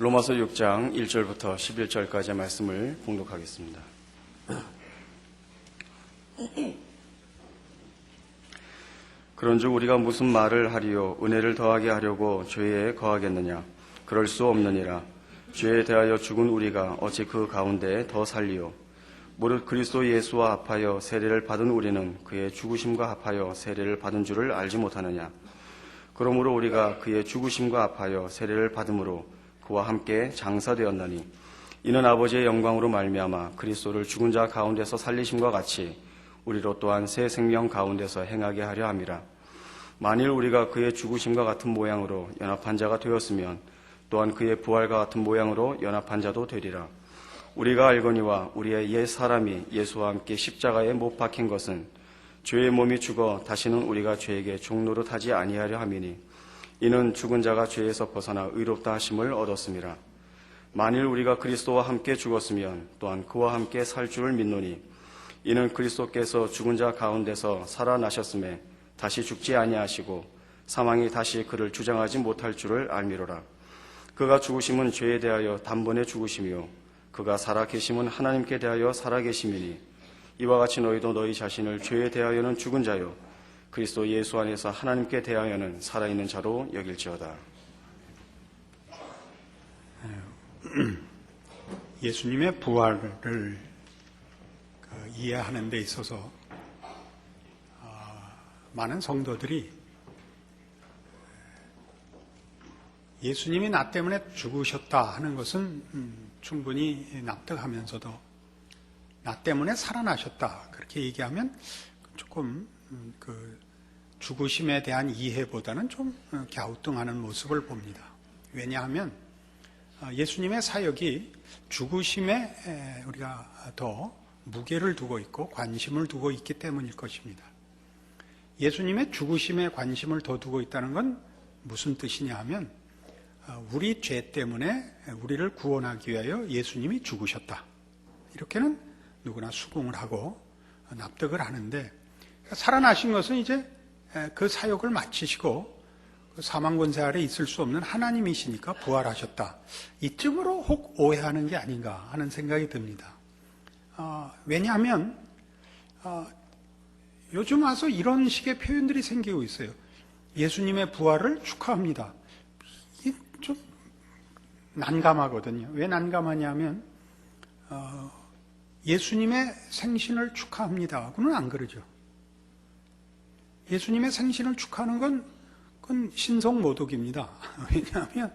로마서 6장 1절부터 11절까지의 말씀을 봉독하겠습니다. 그런즉 우리가 무슨 말을 하리요? 은혜를 더하게 하려고 죄에 거하겠느냐? 그럴 수 없느니라. 죄에 대하여 죽은 우리가 어찌 그 가운데 더 살리요? 무릇 그리스도 예수와 합하여 세례를 받은 우리는 그의 죽으심과 합하여 세례를 받은 줄을 알지 못하느냐? 그러므로 우리가 그의 죽으심과 합하여 세례를 받음으로 그와 함께 장사되었나니 이는 아버지의 영광으로 말미암아 그리스도를 죽은 자 가운데서 살리심과 같이 우리로 또한 새 생명 가운데서 행하게 하려 함이라. 만일 우리가 그의 죽으심과 같은 모양으로 연합한 자가 되었으면 또한 그의 부활과 같은 모양으로 연합한 자도 되리라. 우리가 알거니와 우리의 옛 사람이 예수와 함께 십자가에 못 박힌 것은 죄의 몸이 죽어 다시는 우리가 죄에게 종노릇하지 아니하려 함이니 이는 죽은 자가 죄에서 벗어나 의롭다 하심을 얻었음이라. 만일 우리가 그리스도와 함께 죽었으면 또한 그와 함께 살 줄을 믿노니 이는 그리스도께서 죽은 자 가운데서 살아나셨음에 다시 죽지 아니하시고 사망이 다시 그를 주장하지 못할 줄을 알미로라. 그가 죽으심은 죄에 대하여 단번에 죽으심이요 그가 살아계심은 하나님께 대하여 살아계심이니 이와 같이 너희도 너희 자신을 죄에 대하여는 죽은 자요 그리스도 예수 안에서 하나님께 대하여는 살아있는 자로 여길지어다. 예수님의 부활을 이해하는 데 있어서 많은 성도들이 예수님이 나 때문에 죽으셨다 하는 것은 충분히 납득하면서도 나 때문에 살아나셨다 그렇게 얘기하면 조금 그 죽으심에 대한 이해보다는 좀 갸우뚱하는 모습을 봅니다. 왜냐하면 예수님의 사역이 죽으심에 우리가 더 무게를 두고 있고 관심을 두고 있기 때문일 것입니다. 예수님의 죽으심에 관심을 더 두고 있다는 건 무슨 뜻이냐 하면 우리 죄 때문에 우리를 구원하기 위하여 예수님이 죽으셨다. 이렇게는 누구나 수긍을 하고 납득을 하는데 살아나신 것은 이제 그 사역을 마치시고 사망 권세 아래 있을 수 없는 하나님이시니까 부활하셨다. 이쯤으로 혹 오해하는 게 아닌가 하는 생각이 듭니다. 왜냐하면 요즘 와서 이런 식의 표현들이 생기고 있어요. 예수님의 부활을 축하합니다. 이게 좀 난감하거든요. 왜 난감하냐면 예수님의 생신을 축하합니다 하고는 안 그러죠. 예수님의 생신을 축하하는 그건 신성모독입니다. 왜냐하면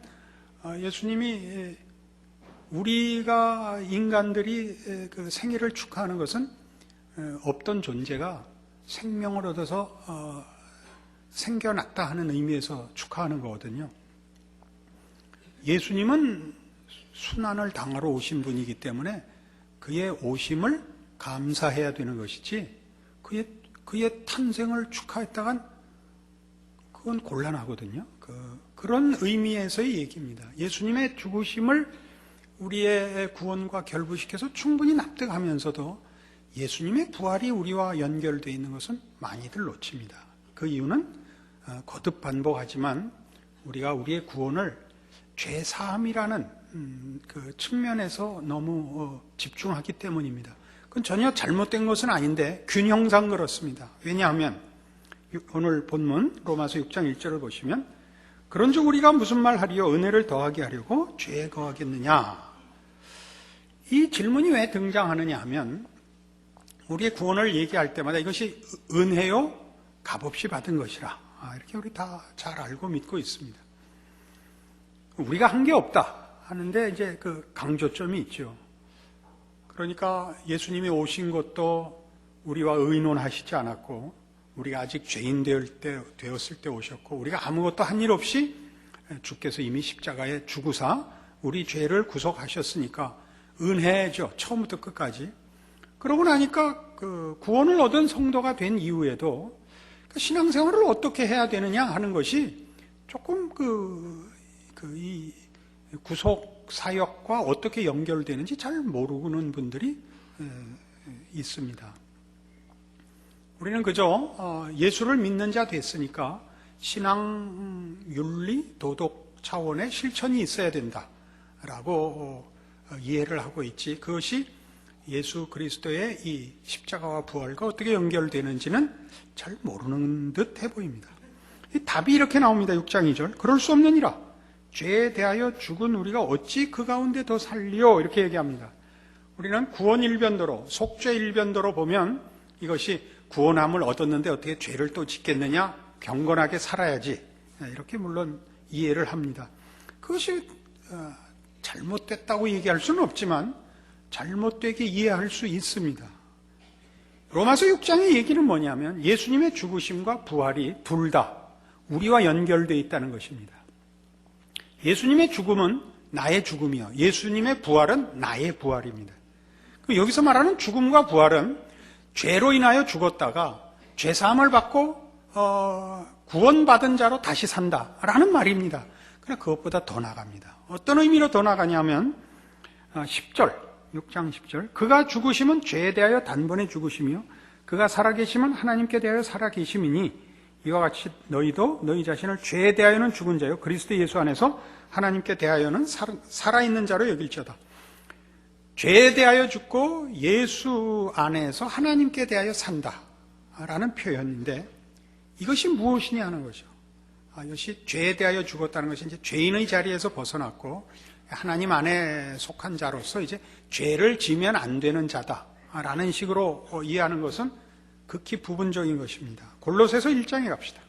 예수님이 우리가 인간들이 그 생일을 축하하는 것은 없던 존재가 생명을 얻어서 생겨났다 하는 의미에서 축하하는 거거든요. 예수님은 순환을 당하러 오신 분이기 때문에 그의 오심을 감사해야 되는 것이지 그의 탄생을 축하했다간 그건 곤란하거든요. 그런 의미에서의 얘기입니다. 예수님의 죽으심을 우리의 구원과 결부시켜서 충분히 납득하면서도 예수님의 부활이 우리와 연결되어 있는 것은 많이들 놓칩니다. 그 이유는 거듭 반복하지만 우리가 우리의 구원을 죄사함이라는 그 측면에서 너무 집중하기 때문입니다. 그건 전혀 잘못된 것은 아닌데 균형상 그렇습니다. 왜냐하면 오늘 본문 로마서 6장 1절을 보시면 그런즉 우리가 무슨 말 하리요? 은혜를 더하게 하려고 죄에 거하겠느냐? 이 질문이 왜 등장하느냐 하면 우리의 구원을 얘기할 때마다 이것이 은혜요? 값없이 받은 것이라 이렇게 우리 다 잘 알고 믿고 있습니다. 우리가 한 게 없다 하는데 이제 그 강조점이 있죠. 그러니까 예수님이 오신 것도 우리와 의논하시지 않았고 우리가 아직 죄인 되었을 때 오셨고 우리가 아무것도 한 일 없이 주께서 이미 십자가에 죽으사 우리 죄를 구속하셨으니까 은혜죠. 처음부터 끝까지. 그러고 나니까 그 구원을 얻은 성도가 된 이후에도 그 신앙생활을 어떻게 해야 되느냐 하는 것이 조금 이 구속 사역과 어떻게 연결되는지 잘 모르는 분들이 있습니다. 우리는 그저 예수를 믿는 자 됐으니까 신앙, 윤리, 도덕 차원의 실천이 있어야 된다 라고 이해를 하고 있지, 그것이 예수 그리스도의 이 십자가와 부활과 어떻게 연결되는지는 잘 모르는 듯 해 보입니다. 답이 이렇게 나옵니다. 6장 2절. 그럴 수 없느니라. 죄에 대하여 죽은 우리가 어찌 그 가운데 더 살리요? 이렇게 얘기합니다. 우리는 구원 일변도로, 속죄 일변도로 보면 이것이 구원함을 얻었는데 어떻게 죄를 또 짓겠느냐? 경건하게 살아야지. 이렇게 물론 이해를 합니다. 그것이 잘못됐다고 얘기할 수는 없지만 잘못되게 이해할 수 있습니다. 로마서 6장의 얘기는 뭐냐면 예수님의 죽으심과 부활이 둘 다 우리와 연결되어 있다는 것입니다. 예수님의 죽음은 나의 죽음이요, 예수님의 부활은 나의 부활입니다. 여기서 말하는 죽음과 부활은 죄로 인하여 죽었다가 죄사함을 받고 구원받은 자로 다시 산다라는 말입니다. 그러나 그것보다 더 나갑니다. 어떤 의미로 더 나가냐면 10절, 6장 10절. 그가 죽으심은 죄에 대하여 단번에 죽으시며 그가 살아계심은 하나님께 대하여 살아계심이니 이와 같이 너희도 너희 자신을 죄에 대하여는 죽은 자요 그리스도 예수 안에서 하나님께 대하여는 살아있는 자로 여길지어다. 죄에 대하여 죽고 예수 안에서 하나님께 대하여 산다라는 표현인데 이것이 무엇이냐 하는 거죠. 이것이 죄에 대하여 죽었다는 것이 이제 죄인의 자리에서 벗어났고 하나님 안에 속한 자로서 이제 죄를 지면 안 되는 자다라는 식으로 이해하는 것은 극히 부분적인 것입니다. 골로새서 1장에 갑시다.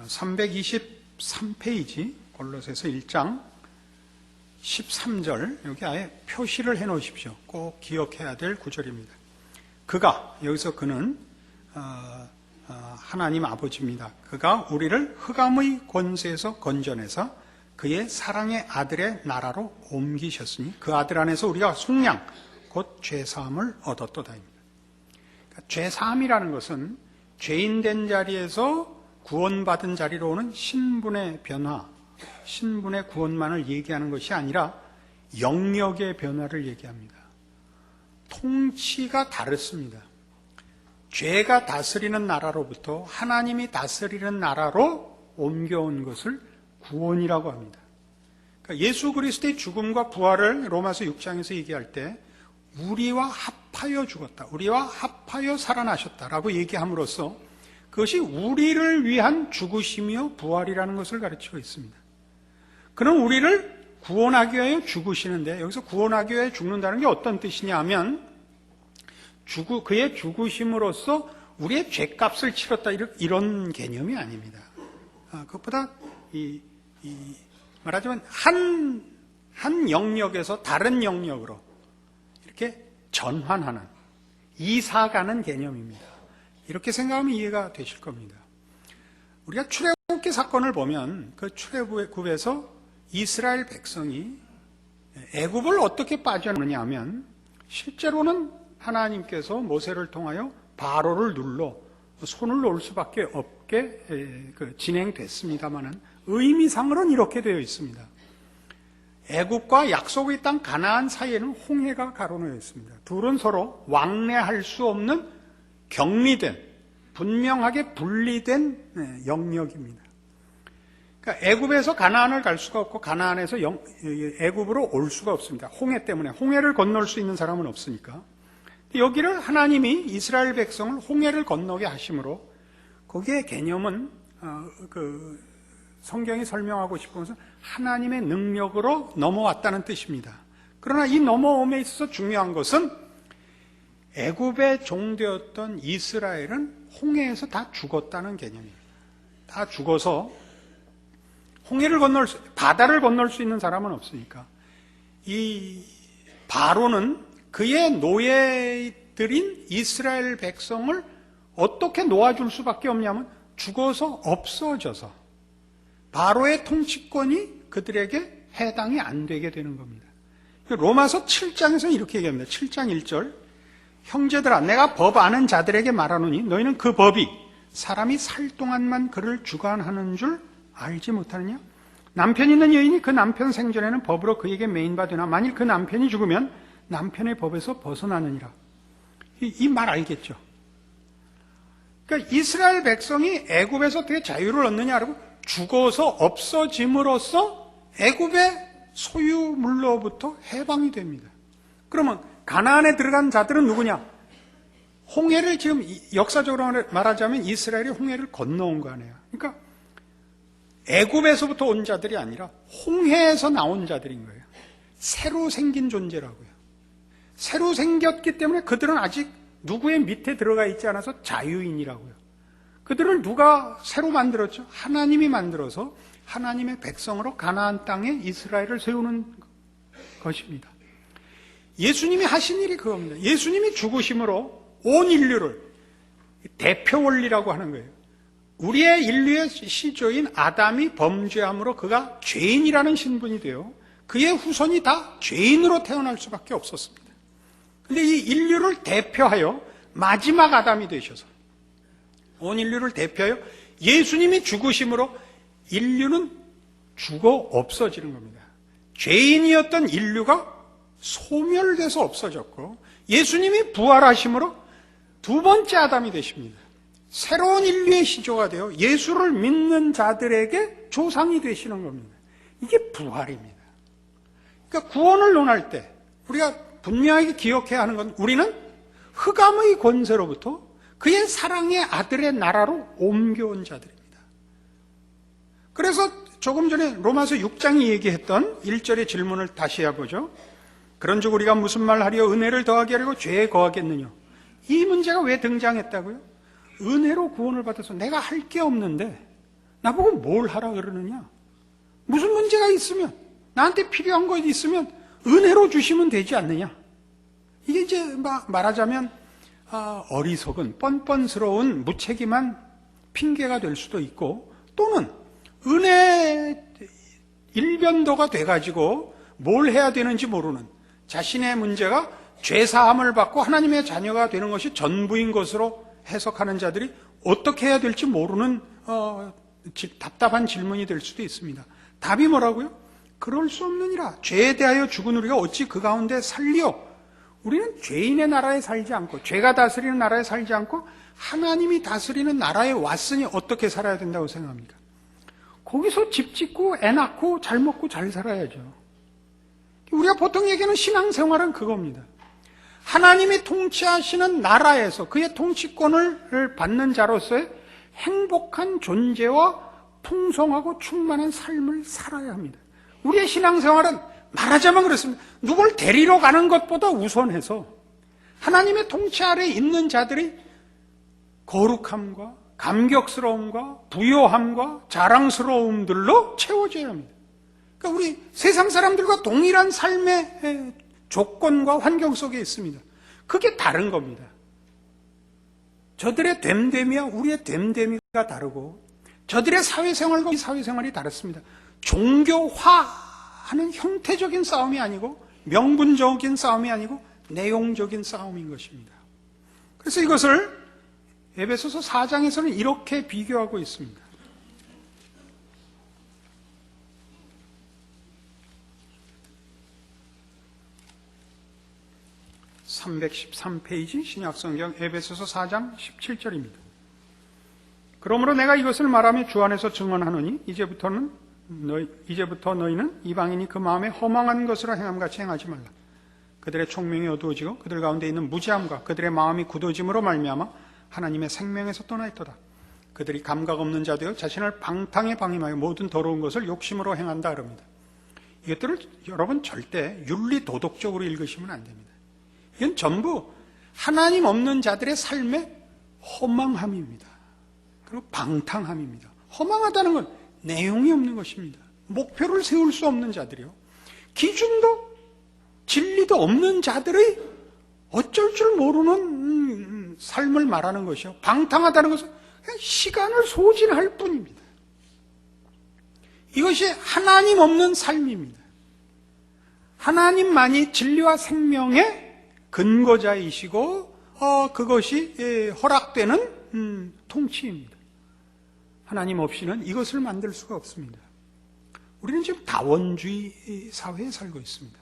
323페이지 골로새서 1장 13절, 여기 아예 표시를 해 놓으십시오. 꼭 기억해야 될 구절입니다. 그가, 여기서 그는 하나님 아버지입니다. 그가 우리를 흑암의 권세에서 건져내서 그의 사랑의 아들의 나라로 옮기셨으니 그 아들 안에서 우리가 속량 곧 죄사함을 얻었도다입니다. 그러니까 죄사함이라는 것은 죄인 된 자리에서 구원받은 자리로 오는 신분의 변화, 신분의 구원만을 얘기하는 것이 아니라 영역의 변화를 얘기합니다. 통치가 다릅니다. 죄가 다스리는 나라로부터 하나님이 다스리는 나라로 옮겨온 것을 구원이라고 합니다. 그러니까 예수 그리스도의 죽음과 부활을 로마서 6장에서 얘기할 때 우리와 합하여 죽었다, 우리와 합하여 살아나셨다라고 얘기함으로써 그것이 우리를 위한 죽으심이요 부활이라는 것을 가르치고 있습니다. 그럼 우리를 구원하기 위하여 죽으시는데 여기서 구원하기 위하여 죽는다는 게 어떤 뜻이냐 하면 그의 죽으심으로써 우리의 죄값을 치렀다 이런 개념이 아닙니다. 그것보다 말하자면 한 영역에서 다른 영역으로 이렇게 전환하는, 이사가는 개념입니다. 이렇게 생각하면 이해가 되실 겁니다. 우리가 출애굽기 사건을 보면 그 출애굽에서 이스라엘 백성이 애굽을 어떻게 빠져나느냐 하면 실제로는 하나님께서 모세를 통하여 바로를 눌러 손을 놓을 수밖에 없게 진행됐습니다마는 의미상으로는 이렇게 되어 있습니다. 애굽과 약속의 땅 가나안 사이에는 홍해가 가로놓여 있습니다. 둘은 서로 왕래할 수 없는 격리된, 분명하게 분리된 영역입니다. 그러니까 애굽에서 가나안을 갈 수가 없고 가나안에서 애굽으로 올 수가 없습니다. 홍해 때문에. 홍해를 건널 수 있는 사람은 없으니까. 여기를 하나님이 이스라엘 백성을 홍해를 건너게 하심으로 거기에 개념은 성경이 설명하고 싶은 것은 하나님의 능력으로 넘어왔다는 뜻입니다. 그러나 이 넘어옴에 있어서 중요한 것은 애굽의 종되었던 이스라엘은 홍해에서 다 죽었다는 개념입니다. 다 죽어서 바다를 건널 수 있는 사람은 없으니까 이 바로는 그의 노예들인 이스라엘 백성을 어떻게 놓아줄 수밖에 없냐면 죽어서 없어져서 바로의 통치권이 그들에게 해당이 안 되게 되는 겁니다. 로마서 7장에서 이렇게 얘기합니다. 7장 1절 형제들아 내가 법 아는 자들에게 말하노니 너희는 그 법이 사람이 살 동안만 그를 주관하는 줄 알지 못하느냐? 남편 있는 여인이 그 남편 생전에는 법으로 그에게 매인받으나 만일 그 남편이 죽으면 남편의 법에서 벗어나느니라. 이 말 알겠죠? 그러니까 이스라엘 백성이 애굽에서 어떻게 자유를 얻느냐라고 죽어서 없어짐으로써 애굽의 소유물로부터 해방이 됩니다. 그러면 가나안에 들어간 자들은 누구냐? 홍해를 지금 역사적으로 말하자면 이스라엘이 홍해를 건너온 거 아니에요. 그러니까 애굽에서부터 온 자들이 아니라 홍해에서 나온 자들인 거예요. 새로 생긴 존재라고요. 새로 생겼기 때문에 그들은 아직 누구의 밑에 들어가 있지 않아서 자유인이라고요. 그들을 누가 새로 만들었죠? 하나님이 만들어서 하나님의 백성으로 가나안 땅에 이스라엘을 세우는 것입니다. 예수님이 하신 일이 그겁니다. 예수님이 죽으심으로 온 인류를 대표 원리라고 하는 거예요. 우리의 인류의 시조인 아담이 범죄함으로 그가 죄인이라는 신분이 되어 그의 후손이 다 죄인으로 태어날 수밖에 없었습니다. 그런데 이 인류를 대표하여 마지막 아담이 되셔서 온 인류를 대표하여 예수님이 죽으심으로 인류는 죽어 없어지는 겁니다. 죄인이었던 인류가 소멸돼서 없어졌고 예수님이 부활하심으로 두 번째 아담이 되십니다. 새로운 인류의 시조가 되어 예수를 믿는 자들에게 조상이 되시는 겁니다. 이게 부활입니다. 그러니까 구원을 논할 때 우리가 분명하게 기억해야 하는 건 우리는 흑암의 권세로부터 그의 사랑의 아들의 나라로 옮겨온 자들입니다. 그래서 조금 전에 로마서 6장이 얘기했던 1절의 질문을 다시 해보죠. 그런즉 우리가 무슨 말 하리요? 은혜를 더하게 하려고 죄에 거하겠느냐? 이 문제가 왜 등장했다고요? 은혜로 구원을 받아서 내가 할 게 없는데 나보고 뭘 하라 그러느냐? 무슨 문제가 있으면 나한테 필요한 거 있으면 은혜로 주시면 되지 않느냐? 이게 이제 말하자면 어리석은 뻔뻔스러운 무책임한 핑계가 될 수도 있고 또는 은혜 일변도가 돼가지고 뭘 해야 되는지 모르는 자신의 문제가 죄사함을 받고 하나님의 자녀가 되는 것이 전부인 것으로 해석하는 자들이 어떻게 해야 될지 모르는 답답한 질문이 될 수도 있습니다. 답이 뭐라고요? 그럴 수 없느니라. 죄에 대하여 죽은 우리가 어찌 그 가운데 살리오? 우리는 죄인의 나라에 살지 않고 죄가 다스리는 나라에 살지 않고 하나님이 다스리는 나라에 왔으니 어떻게 살아야 된다고 생각합니까? 거기서 집 짓고 애 낳고 잘 먹고 잘 살아야죠. 우리가 보통 얘기하는 신앙생활은 그겁니다. 하나님이 통치하시는 나라에서 그의 통치권을 받는 자로서의 행복한 존재와 풍성하고 충만한 삶을 살아야 합니다. 우리의 신앙생활은 말하자면 그렇습니다. 누굴 데리러 가는 것보다 우선해서 하나님의 통치 아래 있는 자들이 거룩함과 감격스러움과 부요함과 자랑스러움들로 채워져야 합니다. 그러니까 우리 세상 사람들과 동일한 삶의 조건과 환경 속에 있습니다. 그게 다른 겁니다. 저들의 됨됨이와 우리의 됨됨이가 다르고 저들의 사회생활과 우리 사회생활이 다릅니다. 종교화하는 형태적인 싸움이 아니고 명분적인 싸움이 아니고 내용적인 싸움인 것입니다. 그래서 이것을 에베소서 4장에서는 이렇게 비교하고 있습니다. 313페이지 신약성경 에베소서 4장 17절입니다. 그러므로 내가 이것을 말하며 주 안에서 증언하노니 이제부터 너희는 이방인이 그 마음에 허망한 것으로 행함같이 행하지 말라. 그들의 총명이 어두워지고 그들 가운데 있는 무지함과 그들의 마음이 굳어짐으로 말미암아 하나님의 생명에서 떠나 있도다. 그들이 감각 없는 자 되어 자신을 방탕에 방임하여 모든 더러운 것을 욕심으로 행한다 그럽니다. 이것들을 여러분 절대 윤리 도덕적으로 읽으시면 안 됩니다. 이건 전부 하나님 없는 자들의 삶의 허망함입니다. 그리고 방탕함입니다. 허망하다는 건 내용이 없는 것입니다. 목표를 세울 수 없는 자들이요. 기준도 진리도 없는 자들의 어쩔 줄 모르는 삶을 말하는 것이요. 방탕하다는 것은 그냥 시간을 소진할 뿐입니다. 이것이 하나님 없는 삶입니다. 하나님만이 진리와 생명의 근거자이시고 그것이 허락되는 통치입니다. 하나님 없이는 이것을 만들 수가 없습니다. 우리는 지금 다원주의 사회에 살고 있습니다.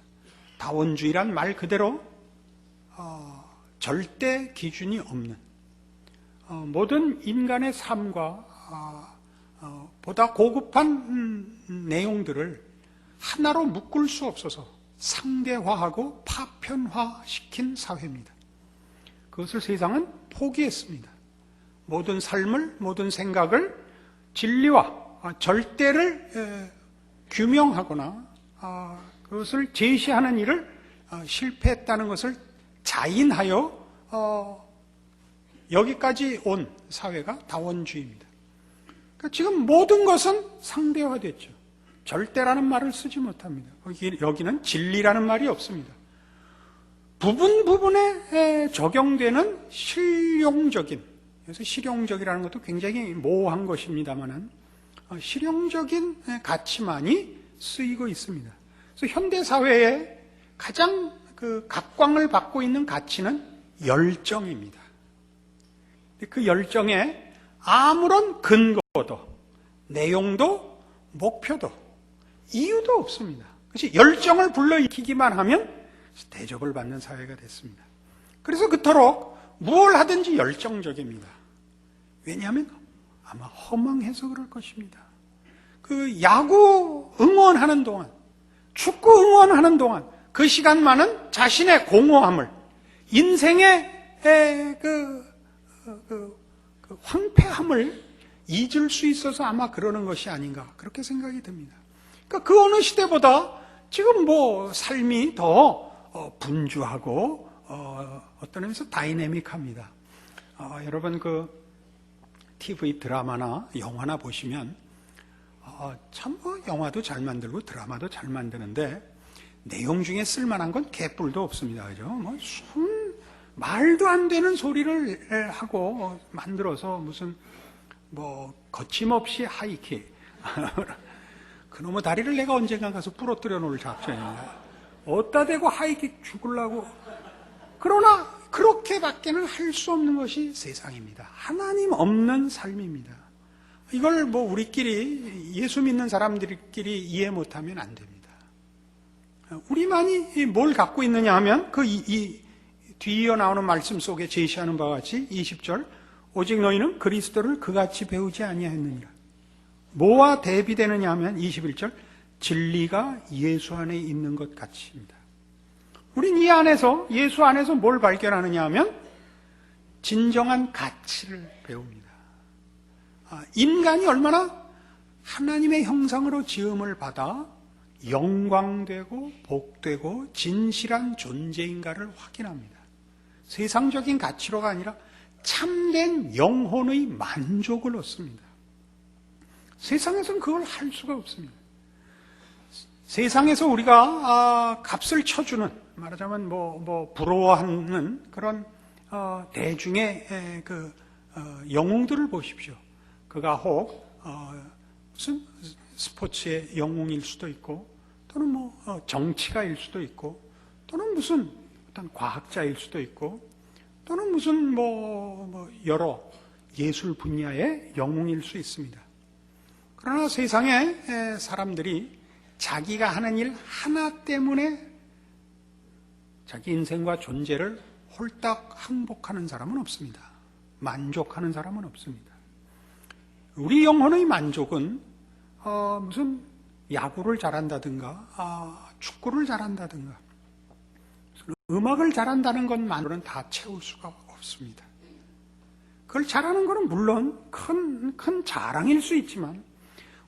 다원주의란 말 그대로 절대 기준이 없는 모든 인간의 삶과 보다 고급한 내용들을 하나로 묶을 수 없어서 상대화하고 파편화시킨 사회입니다. 그것을 세상은 포기했습니다. 모든 삶을, 모든 생각을 진리와 절대를 규명하거나 그것을 제시하는 일을 실패했다는 것을 자인하여 여기까지 온 사회가 다원주의입니다. 그러니까 지금 모든 것은 상대화됐죠. 절대라는 말을 쓰지 못합니다. 여기는 진리라는 말이 없습니다. 부분에 적용되는 실용적인, 그래서 실용적이라는 것도 굉장히 모호한 것입니다만은 실용적인 가치만이 쓰이고 있습니다. 그래서 현대 사회에 가장 각광을 받고 있는 가치는 열정입니다. 그 열정에 아무런 근거도, 내용도, 목표도, 이유도 없습니다. 그것이 열정을 불러일으키기만 하면 대접을 받는 사회가 됐습니다. 그래서 그토록 무엇을 하든지 열정적입니다. 왜냐하면 아마 허망해서 그럴 것입니다. 그 야구 응원하는 동안, 축구 응원하는 동안 그 시간만은 자신의 공허함을, 인생의 황폐함을 잊을 수 있어서 아마 그러는 것이 아닌가, 그렇게 생각이 듭니다. 그러니까 그 어느 시대보다 지금 삶이 더 분주하고 어떤 의미에서 다이내믹합니다. 여러분 TV 드라마나 영화나 보시면 참 영화도 잘 만들고 드라마도 잘 만드는데 내용 중에 쓸만한 건 개뿔도 없습니다. 그죠? 말도 안 되는 소리를 하고 만들어서 무슨 거침없이 하이킥 그놈의 다리를 내가 언젠가 가서 부러뜨려 놓을 작전입니다. 어디다 대고 하이킥 죽으려고. 그러나 그렇게밖에는 할 수 없는 것이 세상입니다. 하나님 없는 삶입니다. 이걸 우리끼리, 예수 믿는 사람들끼리 이해 못하면 안 됩니다. 우리만이 뭘 갖고 있느냐 하면 뒤이어 나오는 말씀 속에 제시하는 바와 같이 20절, 오직 너희는 그리스도를 그같이 배우지 아니하였느니라. 뭐와 대비되느냐 하면 21절, 진리가 예수 안에 있는 것 같이입니다. 우린 이 안에서, 예수 안에서 뭘 발견하느냐 하면 진정한 가치를 배웁니다. 인간이 얼마나 하나님의 형상으로 지음을 받아 영광되고 복되고 진실한 존재인가를 확인합니다. 세상적인 가치로가 아니라 참된 영혼의 만족을 얻습니다. 세상에서는 그걸 할 수가 없습니다. 세상에서 우리가 값을 쳐주는, 말하자면 부러워하는 그런 대중의 영웅들을 보십시오. 그가 혹 무슨 스포츠의 영웅일 수도 있고, 또는 정치가일 수도 있고, 또는 무슨 어떤 과학자일 수도 있고, 또는 무슨 여러 예술 분야의 영웅일 수 있습니다. 그러나 세상의 사람들이 자기가 하는 일 하나 때문에 자기 인생과 존재를 홀딱 항복하는 사람은 없습니다. 만족하는 사람은 없습니다. 우리 영혼의 만족은 무슨 야구를 잘한다든가 축구를 잘한다든가 음악을 잘한다는 것만으로는 다 채울 수가 없습니다. 그걸 잘하는 것은 물론 큰 자랑일 수 있지만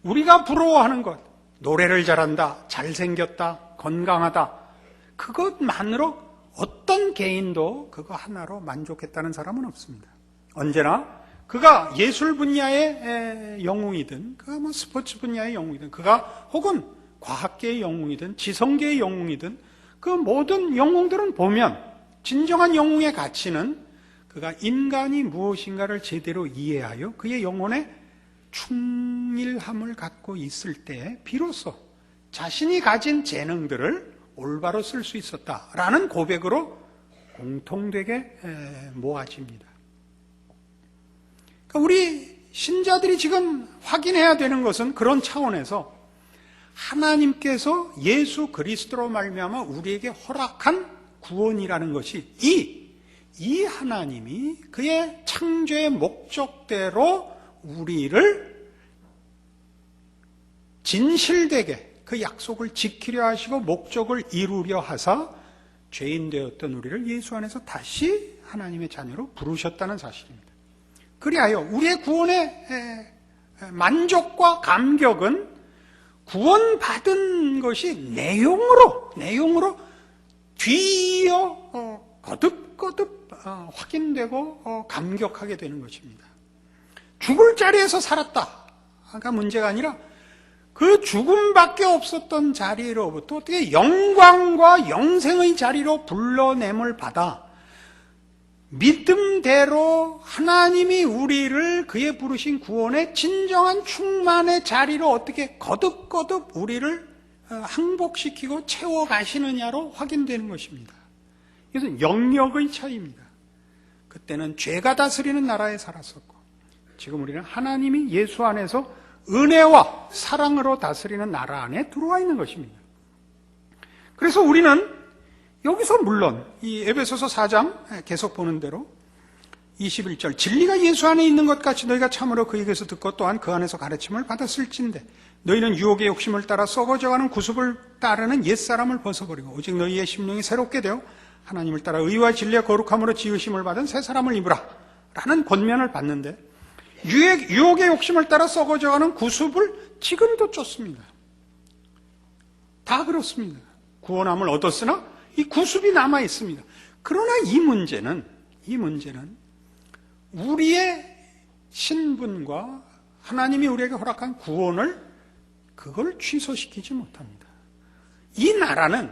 우리가 부러워하는 것, 노래를 잘한다, 잘생겼다, 건강하다, 그것만으로 어떤 개인도 그거 하나로 만족했다는 사람은 없습니다. 언제나 그가 예술 분야의 영웅이든, 그가 스포츠 분야의 영웅이든, 그가 혹은 과학계의 영웅이든, 지성계의 영웅이든, 그 모든 영웅들은 보면 진정한 영웅의 가치는 그가 인간이 무엇인가를 제대로 이해하여 그의 영혼에 충실함을 갖고 있을 때 비로소 자신이 가진 재능들을 올바로 쓸 수 있었다라는 고백으로 공통되게 모아집니다. 그러니까 우리 신자들이 지금 확인해야 되는 것은 그런 차원에서 하나님께서 예수 그리스도로 말미암아 우리에게 허락한 구원이라는 것이 이 이 하나님이 그의 창조의 목적대로 우리를 진실되게 그 약속을 지키려 하시고 목적을 이루려 하사 죄인 되었던 우리를 예수 안에서 다시 하나님의 자녀로 부르셨다는 사실입니다. 그리하여 우리의 구원의 만족과 감격은 구원받은 것이 내용으로 뒤이어 거듭거듭 확인되고 감격하게 되는 것입니다. 죽을 자리에서 살았다가 문제가 아니라 그 죽음밖에 없었던 자리로부터 어떻게 영광과 영생의 자리로 불러냄을 받아 믿음대로 하나님이 우리를 그의 부르신 구원의 진정한 충만의 자리로 어떻게 거듭거듭 우리를 항복시키고 채워가시느냐로 확인되는 것입니다. 이것은 영역의 차이입니다. 그때는 죄가 다스리는 나라에 살았었고 지금 우리는 하나님이 예수 안에서 은혜와 사랑으로 다스리는 나라 안에 들어와 있는 것입니다. 그래서 우리는 여기서 물론 이 에베소서 4장 계속 보는 대로 21절 진리가 예수 안에 있는 것 같이 너희가 참으로 그에게서 듣고 또한 그 안에서 가르침을 받았을진데 너희는 유혹의 욕심을 따라 썩어져가는 구습을 따르는 옛사람을 벗어버리고 오직 너희의 심령이 새롭게 되어 하나님을 따라 의와 진리와 거룩함으로 지으심을 받은 새 사람을 입으라 라는 권면을 받는데 유혹의 욕심을 따라 썩어져가는 구습을 지금도 쫓습니다. 다 그렇습니다. 구원함을 얻었으나 이 구습이 남아 있습니다. 그러나 이 문제는 우리의 신분과 하나님이 우리에게 허락한 구원을 그걸 취소시키지 못합니다. 이 나라는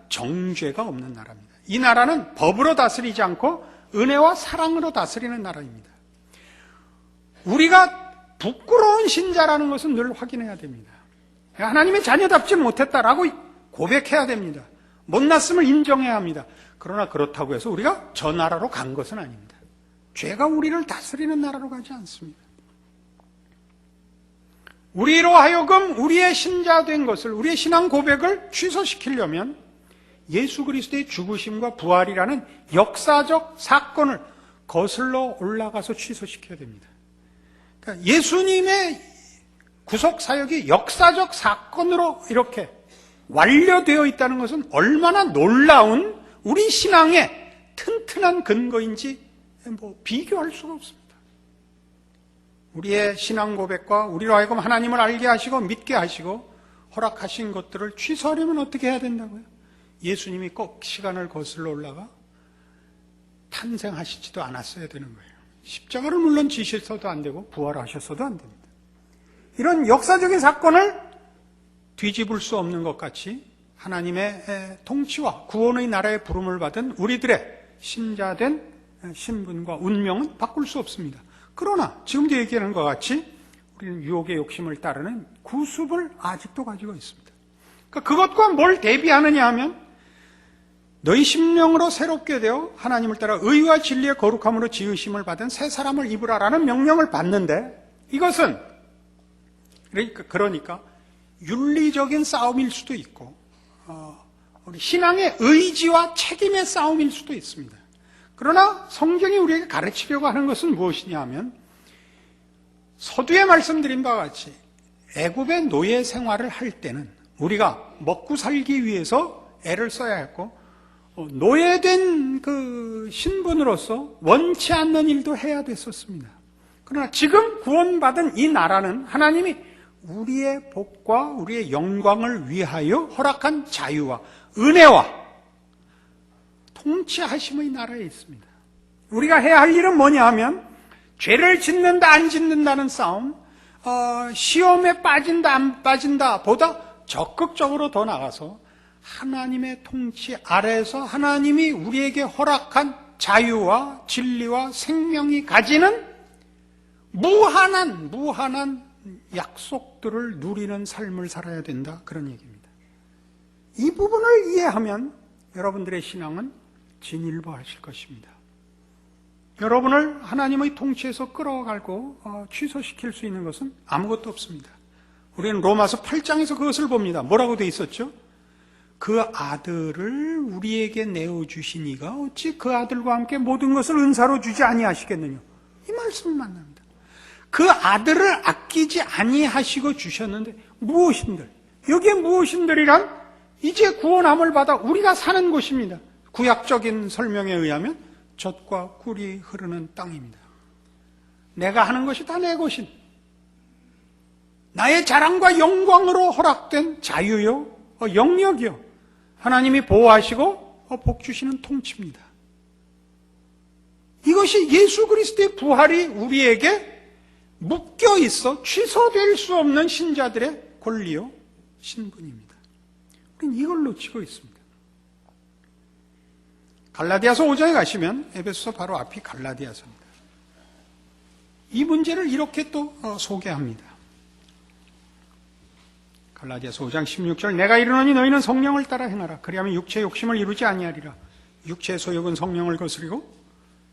정죄가 없는 나라입니다. 이 나라는 법으로 다스리지 않고 은혜와 사랑으로 다스리는 나라입니다. 우리가 부끄러운 신자라는 것은 늘 확인해야 됩니다. 하나님의 자녀답지 못했다라고 고백해야 됩니다. 못났음을 인정해야 합니다. 그러나 그렇다고 해서 우리가 저 나라로 간 것은 아닙니다. 죄가 우리를 다스리는 나라로 가지 않습니다. 우리로 하여금 우리의 신자된 것을, 우리의 신앙 고백을 취소시키려면 예수 그리스도의 죽으심과 부활이라는 역사적 사건을 거슬러 올라가서 취소시켜야 됩니다. 그러니까 예수님의 구속 사역이 역사적 사건으로 이렇게 완료되어 있다는 것은 얼마나 놀라운 우리 신앙의 튼튼한 근거인지 비교할 수가 없습니다. 우리의 신앙 고백과 우리로 하여금 하나님을 알게 하시고 믿게 하시고 허락하신 것들을 취소하려면 어떻게 해야 된다고요? 예수님이 꼭 시간을 거슬러 올라가 탄생하시지도 않았어야 되는 거예요. 십자가를 물론 지셨어도 안 되고 부활하셨어도 안 됩니다. 이런 역사적인 사건을 뒤집을 수 없는 것 같이 하나님의 통치와 구원의 나라의 부름을 받은 우리들의 신자된 신분과 운명은 바꿀 수 없습니다. 그러나 지금도 얘기하는 것 같이 우리는 유혹의 욕심을 따르는 구습을 아직도 가지고 있습니다. 그러니까 그것과 뭘 대비하느냐 하면 너희 심령으로 새롭게 되어 하나님을 따라 의와 진리의 거룩함으로 지으심을 받은 새 사람을 입으라라는 명령을 받는데 이것은 그러니까 윤리적인 싸움일 수도 있고 우리 신앙의 의지와 책임의 싸움일 수도 있습니다. 그러나 성경이 우리에게 가르치려고 하는 것은 무엇이냐 하면 서두에 말씀드린 바와 같이 애굽의 노예 생활을 할 때는 우리가 먹고 살기 위해서 애를 써야 했고 노예된 그 신분으로서 원치 않는 일도 해야 됐었습니다. 그러나 지금 구원받은 이 나라는 하나님이 우리의 복과 우리의 영광을 위하여 허락한 자유와 은혜와 통치하심의 나라에 있습니다. 우리가 해야 할 일은 뭐냐 하면 죄를 짓는다 안 짓는다는 싸움, 시험에 빠진다 안 빠진다 보다 적극적으로 더 나가서 하나님의 통치 아래에서 하나님이 우리에게 허락한 자유와 진리와 생명이 가지는 무한한 약속들을 누리는 삶을 살아야 된다. 그런 얘기입니다. 이 부분을 이해하면 여러분들의 신앙은 진일보하실 것입니다. 여러분을 하나님의 통치에서 끌어가고 취소시킬 수 있는 것은 아무것도 없습니다. 우리는 로마서 8장에서 그것을 봅니다. 뭐라고 돼 있었죠? 그 아들을 우리에게 내어주신 이가 어찌 그 아들과 함께 모든 것을 은사로 주지 아니하시겠느냐. 이 말씀을 만납니다. 그 아들을 아끼지 아니하시고 주셨는데 무엇인들? 여기에 무엇인들이란 이제 구원함을 받아 우리가 사는 곳입니다. 구약적인 설명에 의하면 젖과 꿀이 흐르는 땅입니다. 내가 하는 것이 다 내 것인 나의 자랑과 영광으로 허락된 자유요, 영역이요. 하나님이 보호하시고 복 주시는 통치입니다. 이것이 예수 그리스도의 부활이 우리에게 묶여 있어 취소될 수 없는 신자들의 권리요, 신분입니다. 우리는 이걸 놓치고 있습니다. 갈라디아서 5장에 가시면 에베소서 바로 앞이 갈라디아서입니다. 이 문제를 이렇게 또 소개합니다. 갈라디아서 5장 16절 내가 이르노니 너희는 성령을 따라 행하라. 그리하면 육체의 욕심을 이루지 아니하리라. 육체의 소욕은 성령을 거스리고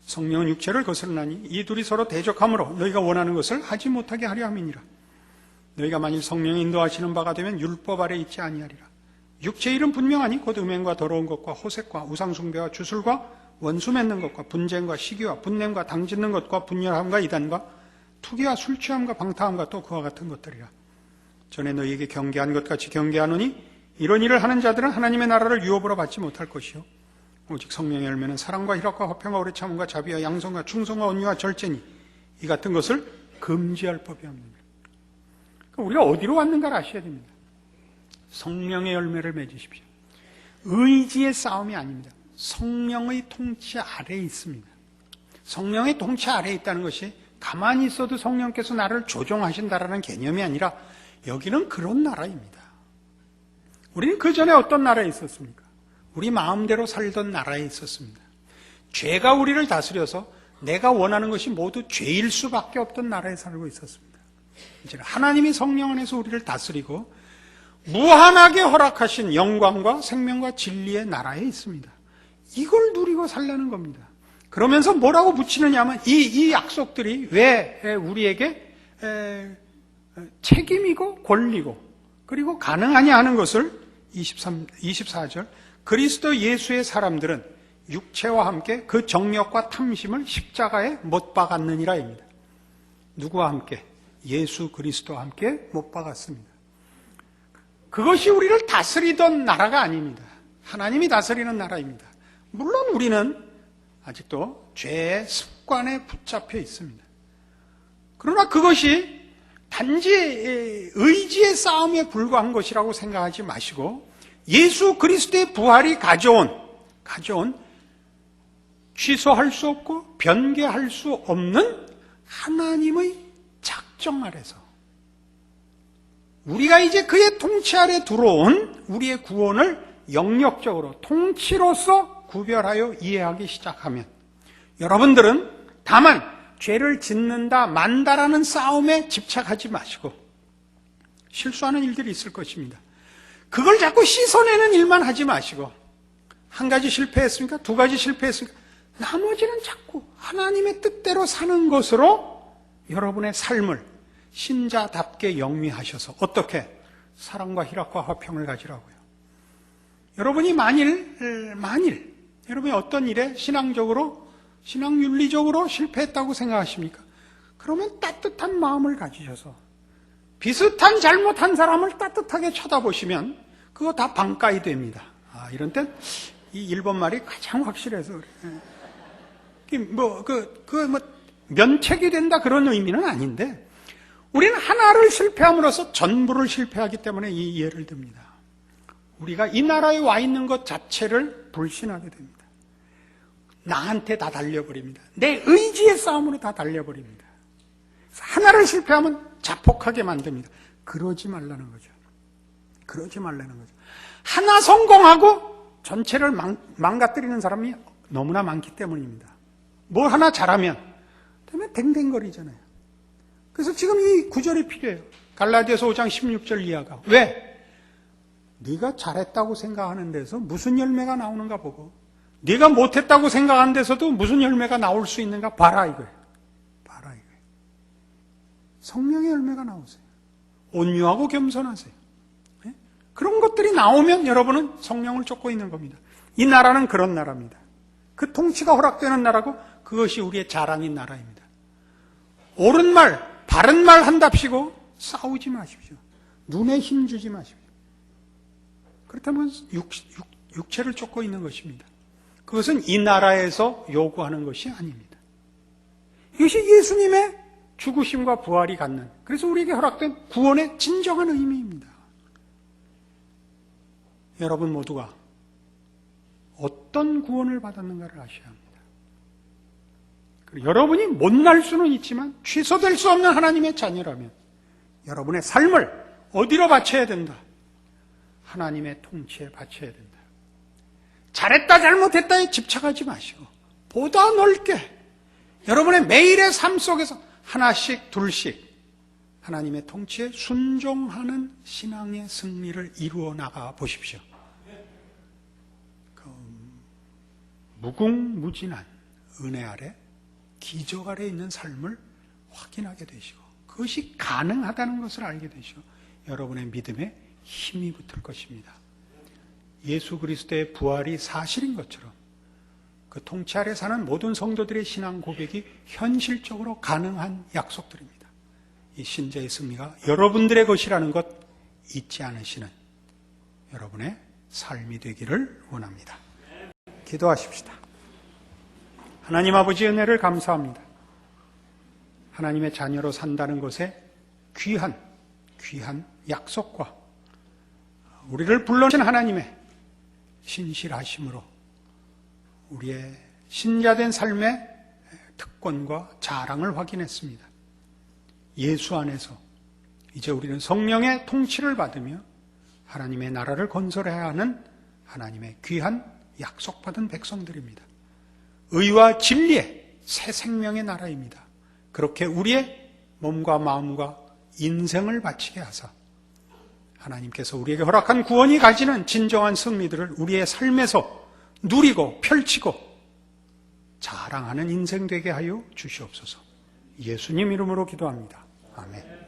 성령은 육체를 거스르나니 이 둘이 서로 대적하므로 너희가 원하는 것을 하지 못하게 하려 함이니라. 너희가 만일 성령이 인도하시는 바가 되면 율법 아래 있지 아니하리라. 육체의 일은 분명하니 곧 음행과 더러운 것과 호색과 우상숭배와 주술과 원수 맺는 것과 분쟁과 시기와 분냄과 당짓는 것과 분열함과 이단과 투기와 술 취함과 방탕함과 또 그와 같은 것들이라. 전에 너희에게 경계한 것 같이 경계하노니 이런 일을 하는 자들은 하나님의 나라를 유업으로 받지 못할 것이요 오직 성령의 열매는 사랑과 희락과 화평과 오래 참음과 자비와 양성과 충성과 온유와 절제니 이 같은 것을 금지할 법이 없느니라. 우리가 어디로 왔는가를 아셔야 됩니다. 성령의 열매를 맺으십시오. 의지의 싸움이 아닙니다. 성령의 통치 아래에 있습니다. 성령의 통치 아래에 있다는 것이 가만히 있어도 성령께서 나를 조종하신다라는 개념이 아니라 여기는 그런 나라입니다. 우리는 그 전에 어떤 나라에 있었습니까? 우리 마음대로 살던 나라에 있었습니다. 죄가 우리를 다스려서 내가 원하는 것이 모두 죄일 수밖에 없던 나라에 살고 있었습니다. 이제 하나님이 성령 안에서 우리를 다스리고 무한하게 허락하신 영광과 생명과 진리의 나라에 있습니다. 이걸 누리고 살라는 겁니다. 그러면서 뭐라고 붙이느냐 하면 이 약속들이 왜 우리에게 책임이고 권리고 그리고 가능하냐 하는 것을 24절 그리스도 예수의 사람들은 육체와 함께 그 정욕과 탐심을 십자가에 못 박았느니라입니다. 누구와 함께? 예수 그리스도와 함께 못 박았습니다. 그것이 우리를 다스리던 나라가 아닙니다. 하나님이 다스리는 나라입니다. 물론 우리는 아직도 죄의 습관에 붙잡혀 있습니다. 그러나 그것이 단지 의지의 싸움에 불과한 것이라고 생각하지 마시고 예수 그리스도의 부활이 가져온 취소할 수 없고 변개할 수 없는 하나님의 작정 아래서 우리가 이제 그의 통치 아래 들어온 우리의 구원을 영역적으로 통치로서 구별하여 이해하기 시작하면 여러분들은 다만 죄를 짓는다 만다라는 싸움에 집착하지 마시고 실수하는 일들이 있을 것입니다. 그걸 자꾸 씻어내는 일만 하지 마시고 한 가지 실패했습니까? 두 가지 실패했습니까? 나머지는 자꾸 하나님의 뜻대로 사는 것으로 여러분의 삶을 신자답게 영위하셔서 어떻게? 사랑과 희락과 화평을 가지라고요. 여러분이 만일 여러분이 어떤 일에 신앙윤리적으로 실패했다고 생각하십니까? 그러면 따뜻한 마음을 가지셔서 비슷한 잘못한 사람을 따뜻하게 쳐다보시면 그거 다 반가이 됩니다. 이런 땐 이 일본 말이 가장 확실해서 그래. 면책이 된다 그런 의미는 아닌데 우리는 하나를 실패함으로써 전부를 실패하기 때문에 이 이해를 듭니다. 우리가 이 나라에 와 있는 것 자체를 불신하게 됩니다. 나한테 다 달려버립니다. 내 의지의 싸움으로 다 달려버립니다. 하나를 실패하면 자폭하게 만듭니다. 그러지 말라는 거죠. 그러지 말라는 거죠. 하나 성공하고 전체를 망가뜨리는 사람이 너무나 많기 때문입니다. 뭘 하나 잘하면 그러면 댕댕거리잖아요. 그래서 지금 이 구절이 필요해요. 갈라디아서 5장 16절 이하가. 왜? 네가 잘했다고 생각하는 데서 무슨 열매가 나오는가 보고 네가 못했다고 생각하는 데서도 무슨 열매가 나올 수 있는가 봐라 이거예요. 봐라 이거예요. 성령의 열매가 나오세요. 온유하고 겸손하세요. 네? 그런 것들이 나오면 여러분은 성령을 쫓고 있는 겁니다. 이 나라는 그런 나라입니다. 그 통치가 허락되는 나라고 그것이 우리의 자랑인 나라입니다. 옳은 말, 바른 말 한답시고 싸우지 마십시오. 눈에 힘주지 마십시오. 그렇다면 육체를 쫓고 있는 것입니다. 그것은 이 나라에서 요구하는 것이 아닙니다. 이것이 예수님의 죽으심과 부활이 갖는, 그래서 우리에게 허락된 구원의 진정한 의미입니다. 여러분 모두가 어떤 구원을 받았는가를 아셔야 합니다. 여러분이 못날 수는 있지만 취소될 수 없는 하나님의 자녀라면 여러분의 삶을 어디로 바쳐야 된다? 하나님의 통치에 바쳐야 된다. 잘했다 잘못했다에 집착하지 마시고 보다 넓게 여러분의 매일의 삶 속에서 하나씩 둘씩 하나님의 통치에 순종하는 신앙의 승리를 이루어 나가 보십시오. 그 무궁무진한 은혜 아래 기적 아래 있는 삶을 확인하게 되시고 그것이 가능하다는 것을 알게 되시고 여러분의 믿음에 힘이 붙을 것입니다. 예수 그리스도의 부활이 사실인 것처럼 그 통치 아래 사는 모든 성도들의 신앙 고백이 현실적으로 가능한 약속들입니다. 이 신자의 승리가 여러분들의 것이라는 것 잊지 않으시는 여러분의 삶이 되기를 원합니다. 기도하십시다. 하나님 아버지 은혜를 감사합니다. 하나님의 자녀로 산다는 것에 귀한 약속과 우리를 불러주신 하나님의 신실하심으로 우리의 신자된 삶의 특권과 자랑을 확인했습니다. 예수 안에서 이제 우리는 성령의 통치를 받으며 하나님의 나라를 건설해야 하는 하나님의 귀한 약속받은 백성들입니다. 의와 진리의 새 생명의 나라입니다. 그렇게 우리의 몸과 마음과 인생을 바치게 하사 하나님께서 우리에게 허락한 구원이 가지는 진정한 승리들을 우리의 삶에서 누리고 펼치고 자랑하는 인생 되게 하여 주시옵소서. 예수님 이름으로 기도합니다. 아멘.